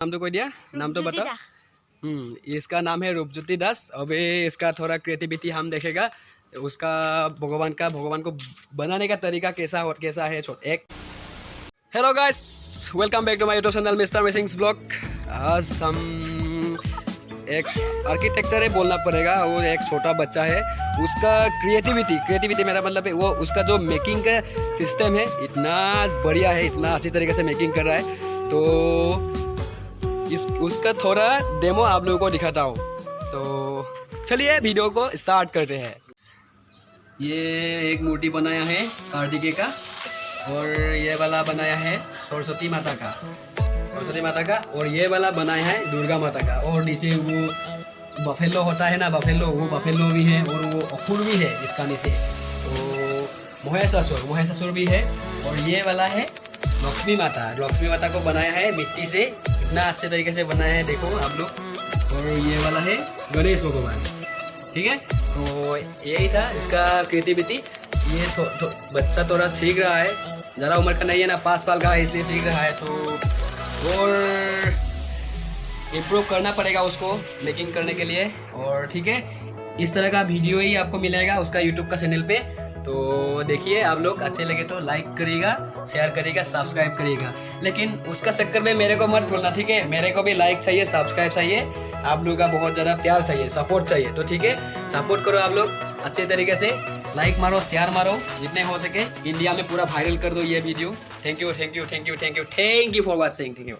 नाम तो कोई दिया, नाम तो बता। इसका नाम है रूपज्योति दास। अभी इसका थोड़ा क्रिएटिविटी हम देखेगा, उसका भगवान को बनाने का तरीका कैसा है। एक hello guys, welcome back to my YouTube channel mister missings blog. आज हम एक आर्किटेक्चर है बोलना पड़ेगा। वो एक छोटा बच्चा है, उसका क्रिएटिविटी मेरा मतलब है वो उसका जो मेकिंग का सिस्टम है इतना बढ़िया है, इतना अच्छी तरीके से मेकिंग कर रहा है। तो उसका थोड़ा डेमो आप लोगों को दिखाता हूँ। तो चलिए वीडियो को स्टार्ट करते हैं। ये एक मूर्ति बनाया है कार्तिकेय का, और ये वाला बनाया है सरस्वती माता का, और ये वाला बनाया है दुर्गा माता का। और नीचे वो बफेलो होता है ना, वो बफेलो भी है, और वो असुर भी है इसका नीचे। तो महेशासुर भी है। और ये वाला है लक्ष्मी माता को बनाया है मिट्टी से, इतना अच्छे तरीके से बनाया है, देखो आप लोग। और ये वाला है गणेश भगवान, ठीक है। तो यही था इसका क्रिएटिविटी। ये बच्चा थोड़ा सीख रहा है, ज़्यादा उम्र का नहीं है ना, 5 साल का है, इसलिए सीख रहा है। तो और इम्प्रूव करना पड़ेगा उसको मेकिंग करने के लिए। और ठीक है, इस तरह का वीडियो ही आपको मिलेगा उसका यूट्यूब का चैनल पे। तो देखिए, आप लोग अच्छे लगे तो लाइक करिएगा, शेयर करिएगा, सब्सक्राइब करिएगा। लेकिन उसका चक्कर में मेरे को मत भूलना, ठीक है। मेरे को भी लाइक चाहिए, सब्सक्राइब चाहिए, आप लोगों का बहुत ज़्यादा प्यार चाहिए, सपोर्ट चाहिए। तो ठीक है, सपोर्ट करो आप लोग अच्छे तरीके से, लाइक मारो, शेयर मारो, जितने हो सके। इंडिया में पूरा वायरल कर दो ये video. Thank you for watching. Thank you.